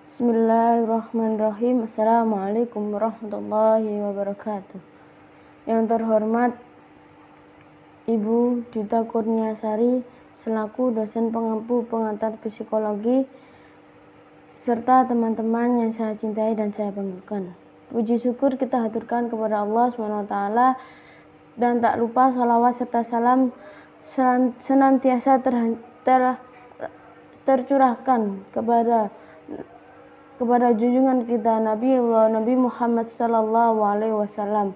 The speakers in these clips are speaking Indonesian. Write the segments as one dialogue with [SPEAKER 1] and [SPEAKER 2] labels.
[SPEAKER 1] Bismillahirrahmanirrahim. Assalamualaikum warahmatullahi wabarakatuh. Yang terhormat Ibu Dita Kurniasari selaku dosen pengampu pengantar psikologi serta teman-teman yang saya cintai dan saya banggakan. Puji syukur kita haturkan kepada Allah SWT dan tak lupa salawat serta salam senantiasa tercurahkan kepada junjungan kita Nabi Muhammad sallallahu alaihi wasallam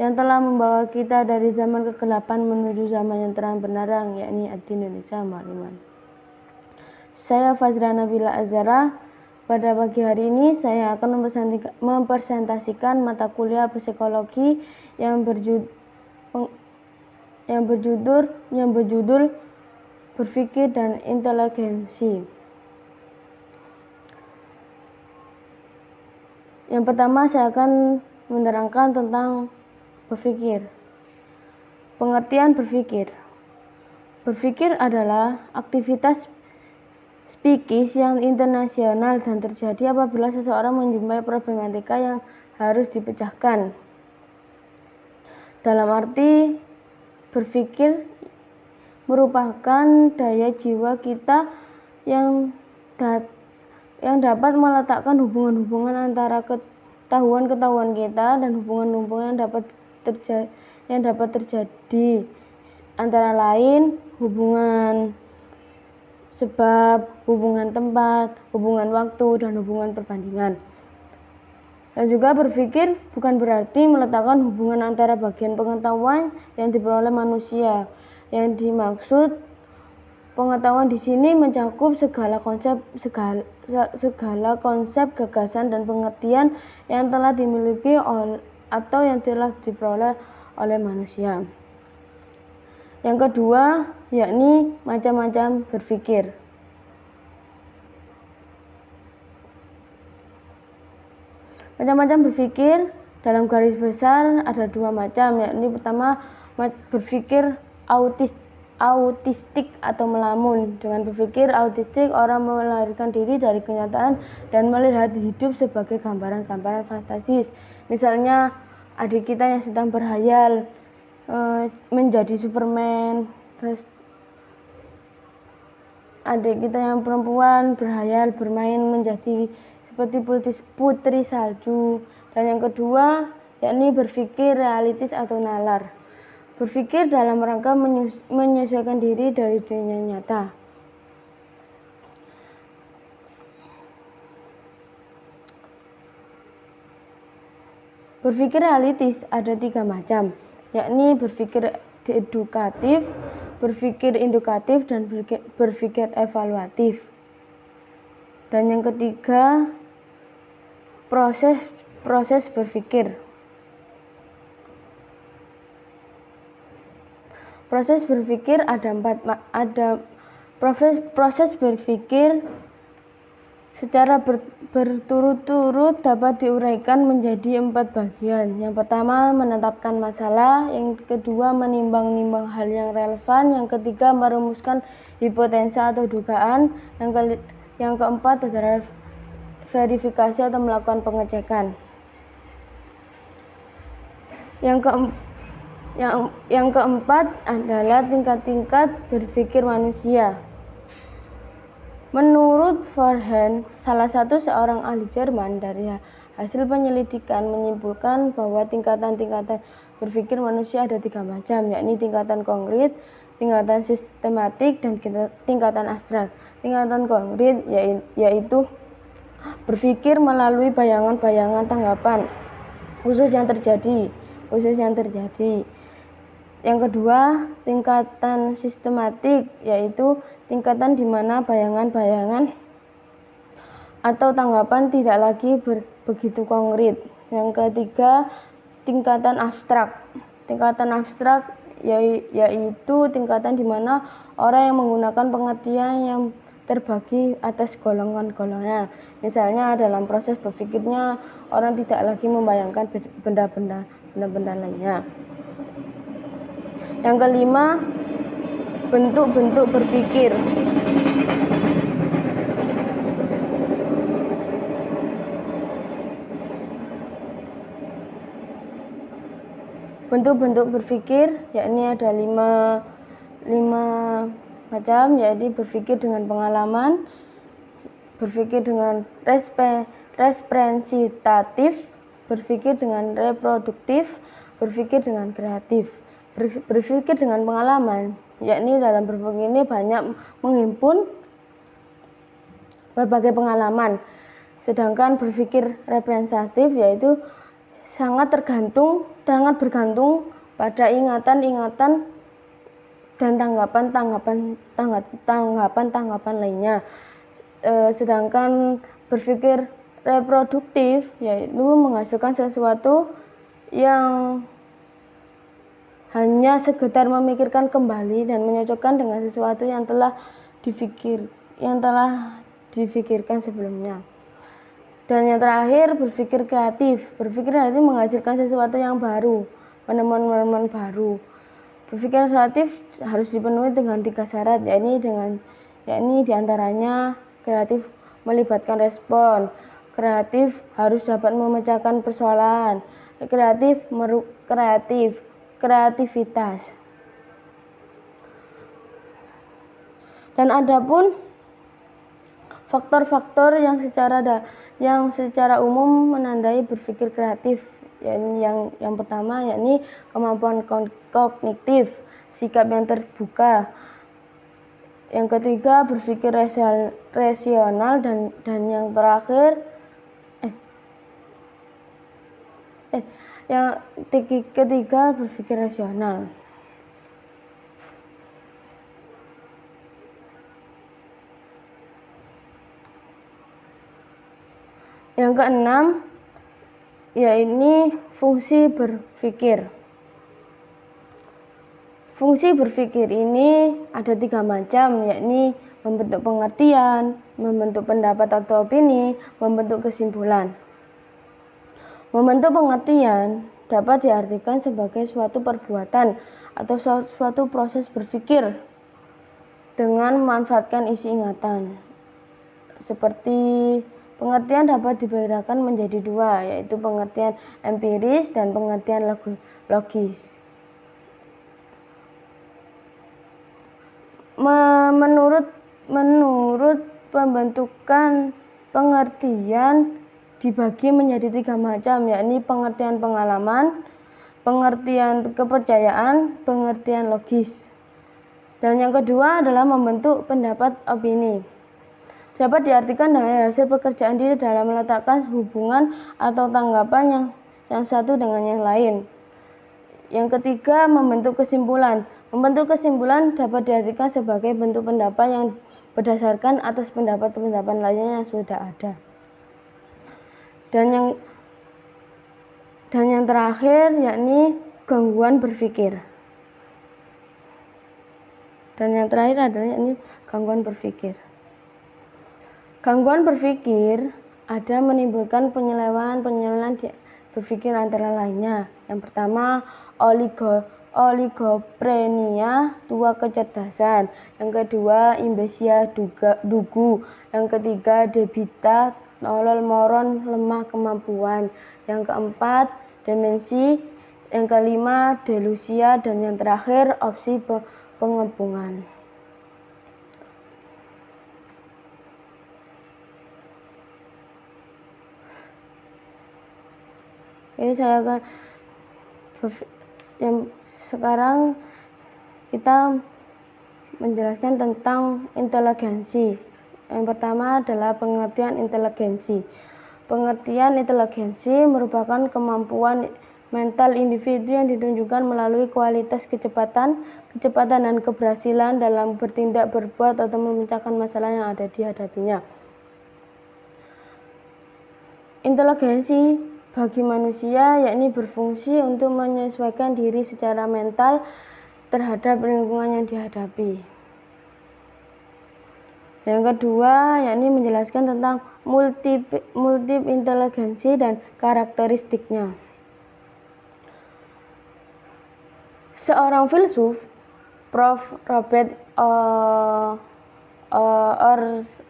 [SPEAKER 1] yang telah membawa kita dari zaman kegelapan menuju zaman yang terang benderang, yakni ad-dinul Islam wal iman. Saya Fazra Nabila Azhara. Pada pagi hari ini saya akan mempresentasikan mata kuliah psikologi yang berjudul berpikir dan inteligensi. Yang pertama saya akan menerangkan tentang berpikir. Pengertian berpikir. Berpikir adalah aktivitas psikis yang internasional dan terjadi apabila seseorang menjumpai problematika yang harus dipecahkan. Dalam arti berpikir merupakan daya jiwa kita yang dapat meletakkan hubungan-hubungan antara ketahuan kita dan hubungan-hubungan yang dapat terjadi, antara lain hubungan sebab, hubungan tempat, hubungan waktu, dan hubungan perbandingan. Dan juga berpikir bukan berarti meletakkan hubungan antara bagian pengetahuan yang diperoleh manusia. Yang dimaksud pengetahuan di sini mencakup segala konsep, gagasan, dan pengertian yang telah dimiliki atau yang telah diperoleh oleh manusia. Yang kedua, yakni macam-macam berpikir. Macam-macam berpikir dalam garis besar ada dua macam, yakni pertama berpikir autistik atau melamun. Dengan berpikir autistik, orang melarikan diri dari kenyataan dan melihat hidup sebagai gambaran-gambaran fantastis. Misalnya adik kita yang sedang berhayal menjadi Superman, terus adik kita yang perempuan berhayal bermain menjadi seperti putri salju. Dan yang kedua yakni berpikir realistis atau nalar. Berpikir dalam rangka menyesuaikan diri dari dunia nyata. Berpikir realistis ada tiga macam, yakni berpikir edukatif, berpikir indukatif, dan berpikir evaluatif. Dan yang ketiga, proses berpikir. Proses berpikir proses berpikir secara berturut-turut dapat diuraikan menjadi 4 bagian. Yang pertama, menetapkan masalah. Yang kedua, menimbang-nimbang hal yang relevan. Yang ketiga, merumuskan hipotesis atau dugaan. Yang keempat adalah verifikasi atau melakukan pengecekan. Yang keempat adalah tingkat-tingkat berpikir manusia. Menurut Verheyen, salah satu seorang ahli Jerman, dari hasil penyelidikan menyimpulkan bahwa tingkatan-tingkatan berpikir manusia ada 3 macam, yakni tingkatan konkret, tingkatan sistematik, dan tingkatan abstrak. Tingkatan konkret yaitu berpikir melalui bayangan-bayangan tanggapan khusus yang terjadi. Yang kedua, tingkatan sistematik, yaitu tingkatan di mana bayangan-bayangan atau tanggapan tidak lagi begitu konkret. Yang ketiga, tingkatan abstrak. Tingkatan abstrak yaitu tingkatan di mana orang yang menggunakan pengertian yang terbagi atas golongan-golongan. Misalnya dalam proses berpikirnya orang tidak lagi membayangkan benda-benda lainnya. Yang kelima, bentuk-bentuk berpikir. Bentuk-bentuk berpikir yakni ada lima macam, yaitu berpikir dengan pengalaman, berpikir dengan representatif, berpikir dengan reproduktif, berpikir dengan kreatif. Berpikir dengan pengalaman, yakni dalam berpikir ini banyak menghimpun berbagai pengalaman. Sedangkan berpikir representatif yaitu sangat bergantung pada ingatan-ingatan dan tanggapan lainnya. Sedangkan berpikir reproduktif yaitu menghasilkan sesuatu yang hanya sekedar memikirkan kembali dan menyocokkan dengan sesuatu yang telah difikirkan sebelumnya. Dan yang terakhir, berpikir kreatif. Berpikir kreatif menghasilkan sesuatu yang baru, penemuan-penemuan baru. Berpikir kreatif harus dipenuhi dengan 3 syarat, yakni diantaranya kreatif melibatkan respon, kreatif harus dapat memecahkan persoalan, kreativitas. Dan adapun faktor-faktor yang secara umum menandai berpikir kreatif, yang pertama yakni kemampuan kognitif, sikap yang terbuka. Yang ketiga berpikir rasional dan yang terakhir yang ketiga berpikir rasional. Yang keenam yaitu fungsi berpikir. Fungsi berpikir ini ada 3 macam, yakni membentuk pengertian, membentuk pendapat atau opini, membentuk kesimpulan. Membentuk pengertian dapat diartikan sebagai suatu perbuatan atau suatu proses berpikir dengan memanfaatkan isi ingatan. Seperti pengertian dapat dibedakan menjadi 2, yaitu pengertian empiris dan pengertian logis. Menurut pembentukan pengertian dibagi menjadi 3 macam, yakni pengertian pengalaman, pengertian kepercayaan, pengertian logis. Dan yang kedua adalah membentuk pendapat opini. Dapat diartikan dengan hasil pekerjaan diri dalam meletakkan hubungan atau tanggapan yang satu dengan yang lain. Yang ketiga, membentuk kesimpulan. Membentuk kesimpulan dapat diartikan sebagai bentuk pendapat yang berdasarkan atas pendapat-pendapat lainnya yang sudah ada. Dan yang terakhir yakni gangguan berpikir. Dan yang terakhir adalah yakni gangguan berpikir. Gangguan berpikir ada menimbulkan penyelewengan berpikir antara lainnya. Yang pertama, oligophrenia, tua kecerdasan. Yang kedua, imbesia, dugu. Yang ketiga, debita, nolol moron, lemah kemampuan. Yang keempat, demensi. Yang kelima, delusia. Dan yang terakhir, opsi pengebungan. Ini sekarang kita menjelaskan tentang inteligensi. Yang pertama adalah pengertian inteligensi. Pengertian inteligensi merupakan kemampuan mental individu yang ditunjukkan melalui kualitas kecepatan dan keberhasilan dalam bertindak, berbuat, atau memecahkan masalah yang ada dihadapinya. Inteligensi bagi manusia yakni berfungsi untuk menyesuaikan diri secara mental terhadap lingkungan yang dihadapi. Yang kedua yakni menjelaskan tentang multi inteligensi dan karakteristiknya. Seorang filsuf, Prof. Robert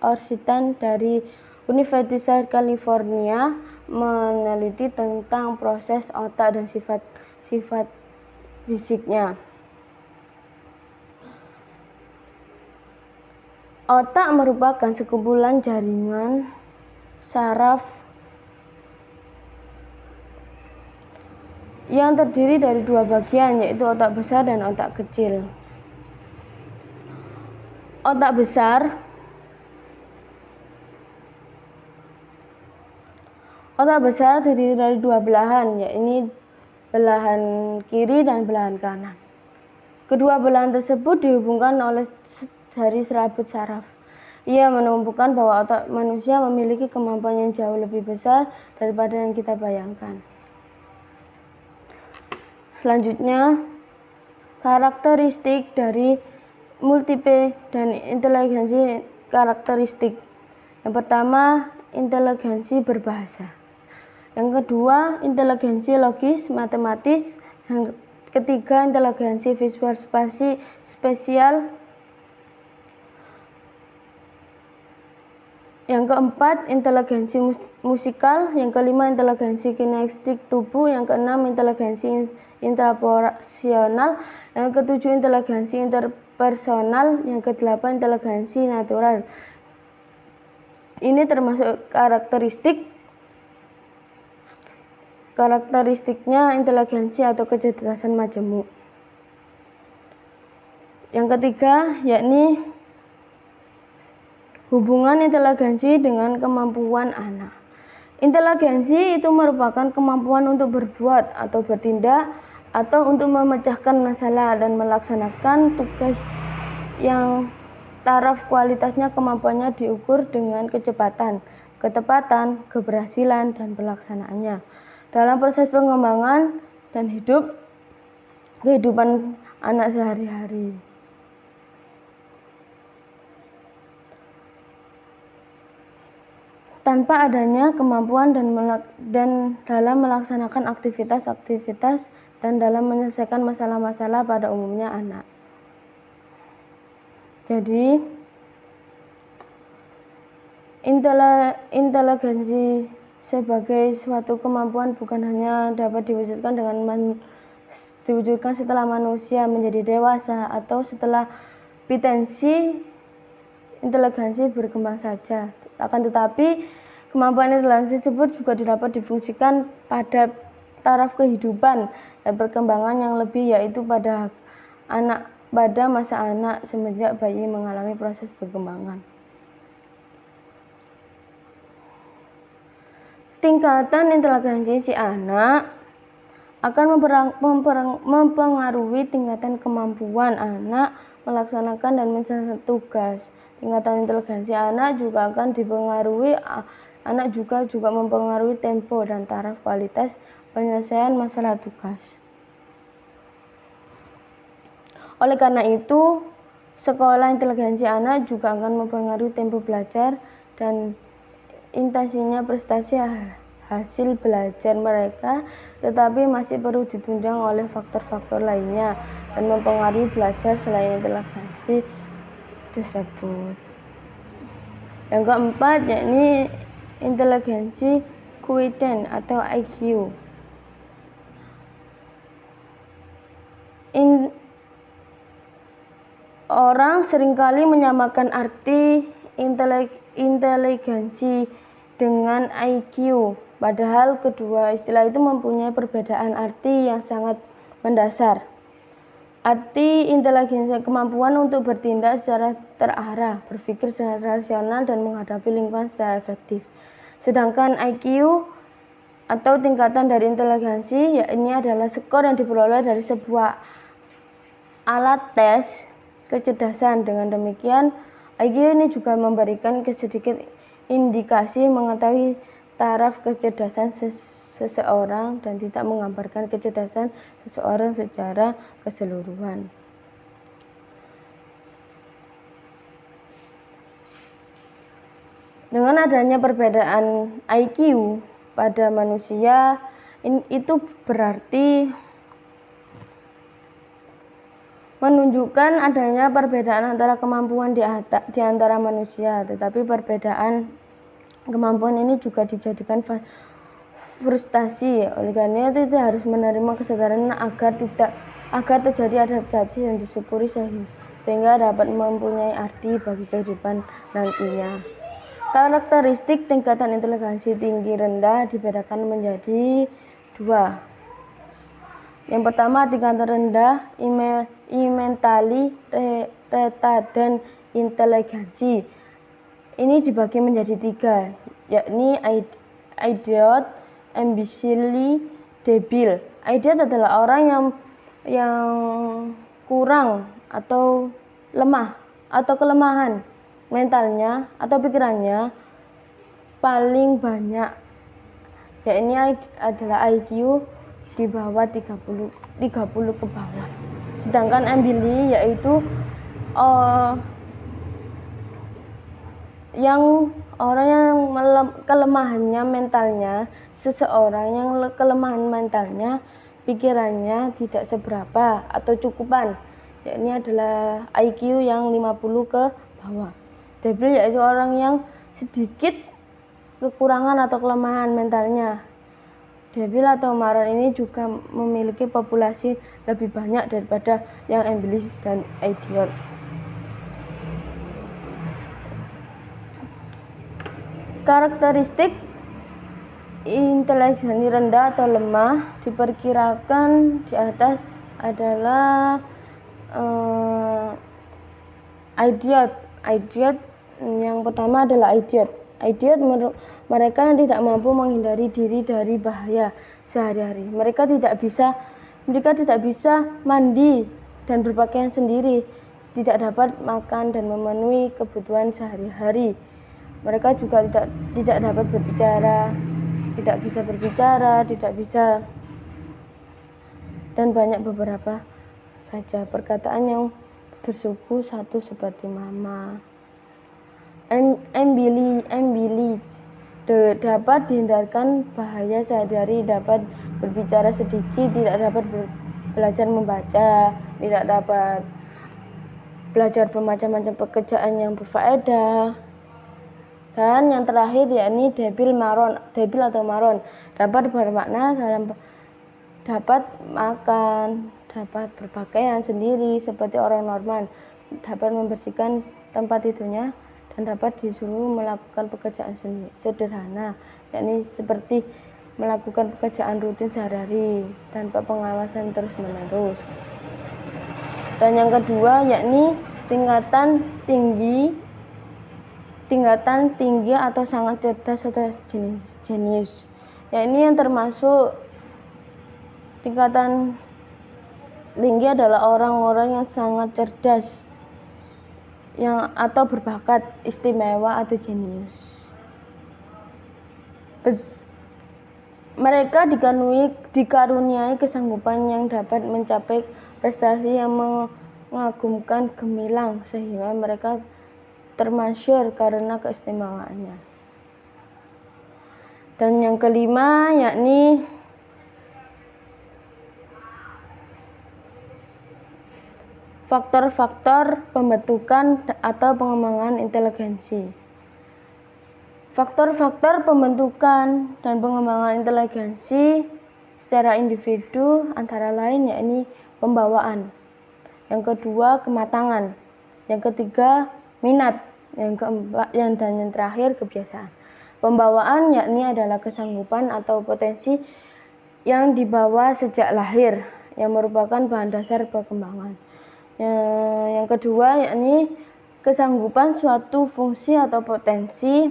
[SPEAKER 1] Ornstein dari Universitas California meneliti tentang proses otak dan sifat fisiknya. Otak merupakan sekumpulan jaringan saraf yang terdiri dari dua bagian, yaitu otak besar dan otak kecil. Otak besar terdiri dari dua belahan, yaitu belahan kiri dan belahan kanan. Kedua belahan tersebut dihubungkan oleh jari serabut saraf. Ia menunjukkan bahwa otak manusia memiliki kemampuan yang jauh lebih besar daripada yang kita bayangkan. Selanjutnya, karakteristik dari multiple dan inteligensi karakteristik. Yang pertama, inteligensi berbahasa. Yang kedua, inteligensi logis matematis. Yang ketiga, inteligensi visual spasial. Yang keempat, inteligensi musikal. Yang kelima, inteligensi kinestetik tubuh. Yang keenam, inteligensi intrapersonal. Yang ketujuh, inteligensi interpersonal. Yang kedelapan, inteligensi natural. Ini termasuk karakteristiknya inteligensi atau kecerdasan majemuk. Yang ketiga, yakni hubungan inteligensi dengan kemampuan anak. Inteligensi itu merupakan kemampuan untuk berbuat atau bertindak atau untuk memecahkan masalah dan melaksanakan tugas yang taraf kualitasnya kemampuannya diukur dengan kecepatan, ketepatan, keberhasilan, dan pelaksanaannya dalam proses pengembangan dan kehidupan anak sehari-hari. Tanpa adanya kemampuan dan dalam melaksanakan aktivitas dan dalam menyelesaikan masalah-masalah pada umumnya anak. Jadi, inteligensi sebagai suatu kemampuan bukan hanya dapat diwujudkan setelah manusia menjadi dewasa atau setelah potensi inteligensi berkembang saja. Akan tetapi, kemampuan inteligensi tersebut juga dapat difungsikan pada taraf kehidupan dan perkembangan yang lebih, yaitu pada masa anak semenjak bayi mengalami proses perkembangan. Tingkatan inteligensi si anak akan mempengaruhi tingkatan kemampuan anak melaksanakan dan menyelesaikan tugas. Tingkatan inteligensi anak juga mempengaruhi tempo dan taraf kualitas penyelesaian masalah tugas. Oleh karena itu, sekolah inteligensi anak juga akan mempengaruhi tempo belajar dan intensinya prestasi hasil belajar mereka, tetapi masih perlu ditunjang oleh faktor-faktor lainnya dan mempengaruhi belajar selain inteligensi tersebut. Yang keempat, yakni inteligensi kuotienten atau IQ. Orang seringkali menyamakan arti inteligensi dengan IQ, padahal kedua istilah itu mempunyai perbedaan arti yang sangat mendasar. Arti inteligensi kemampuan untuk bertindak secara terarah, berpikir secara rasional, dan menghadapi lingkungan secara efektif. Sedangkan IQ atau tingkatan dari inteligensi, ini adalah skor yang diperoleh dari sebuah alat tes kecerdasan. Dengan demikian, IQ ini juga memberikan sedikit indikasi mengetahui taraf kecerdasan seseorang dan tidak menggambarkan kecerdasan seseorang secara keseluruhan. Dengan adanya perbedaan IQ pada manusia, itu berarti menunjukkan adanya perbedaan antara kemampuan di antara manusia, tetapi perbedaan kemampuan ini juga dijadikan frustasi. Oleh karena itu harus menerima kesadaran agar tidak agar terjadi adaptasi dan disyukuri sehingga dapat mempunyai arti bagi kehidupan nantinya. Karakteristik tingkatan inteligensi tinggi rendah dibedakan menjadi 2. Yang pertama, tingkatan rendah mentally retarded inteligensi. Ini dibagi menjadi 3, yakni idiot, imbecile, debil. Idiot adalah orang yang kurang atau lemah atau kelemahan mentalnya atau pikirannya paling banyak, yakni adalah IQ di bawah 30 ke bawah. Sedangkan imbecile yaitu yang orang yang kelemahannya mentalnya, seseorang yang kelemahan mentalnya pikirannya tidak seberapa atau cukupan, yakni adalah IQ yang 50 ke bawah. Debil yaitu orang yang sedikit kekurangan atau kelemahan mentalnya. Debil atau moron ini juga memiliki populasi lebih banyak daripada yang imbecile dan idiot. Karakteristik inteligensi rendah atau lemah diperkirakan di atas adalah idiot. Yang pertama adalah idiot. Idiot mereka yang tidak mampu menghindari diri dari bahaya sehari-hari. Mereka tidak bisa mandi dan berpakaian sendiri, tidak dapat makan dan memenuhi kebutuhan sehari-hari. Mereka juga tidak dapat berbicara, tidak bisa berbicara, dan banyak beberapa saja perkataan yang bersuku satu seperti mama. Imbecile dapat dihindarkan bahaya sehari-hari, dapat berbicara sedikit, tidak dapat belajar membaca, tidak dapat belajar bermacam-macam pekerjaan yang berfaedah. Dan yang terakhir yakni debil atau maron, dapat bermakna dapat makan, dapat berpakaian sendiri seperti orang normal, dapat membersihkan tempat tidurnya, dan dapat disuruh melakukan pekerjaan sederhana, yakni seperti melakukan pekerjaan rutin sehari-hari tanpa pengawasan terus-menerus. Dan yang kedua yakni tingkatan tinggi atau sangat cerdas atau jenius, yakni yang termasuk tingkatan tinggi adalah orang-orang yang sangat cerdas atau berbakat istimewa atau jenius. Mereka dikaruniai kesanggupan yang dapat mencapai prestasi yang mengagumkan gemilang, sehingga mereka termasyhur karena keistimewaannya. Dan yang kelima yakni faktor-faktor pembentukan atau pengembangan inteligensi. Faktor-faktor pembentukan dan pengembangan inteligensi secara individu antara lain yakni pembawaan, yang kedua kematangan, yang ketiga minat, yang keempat dan yang terakhir kebiasaan. Pembawaan yakni adalah kesanggupan atau potensi yang dibawa sejak lahir, yang merupakan bahan dasar perkembangan. Yang kedua yakni kesanggupan suatu fungsi atau potensi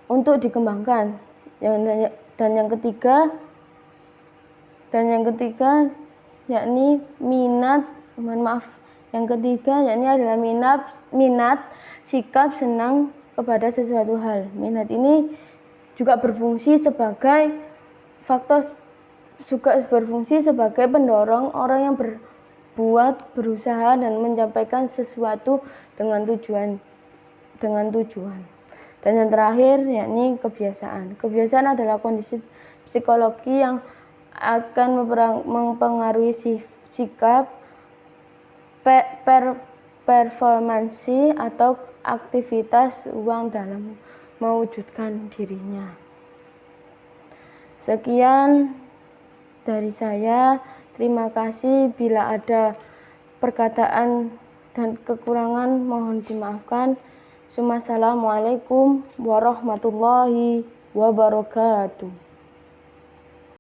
[SPEAKER 1] untuk dikembangkan. Dan yang ketiga yakni minat. Yang ketiga yakni adalah minat, sikap senang kepada sesuatu hal. Minat ini juga berfungsi sebagai pendorong orang yang berusaha dan menyampaikan sesuatu dengan tujuan. Dan yang terakhir yakni kebiasaan. Kebiasaan adalah kondisi psikologi yang akan mempengaruhi sikap, performansi atau aktivitas uang dalam mewujudkan dirinya. Sekian dari saya. Terima kasih. Bila ada perkataan dan kekurangan mohon dimaafkan. Assalamualaikum warahmatullahi wabarakatuh.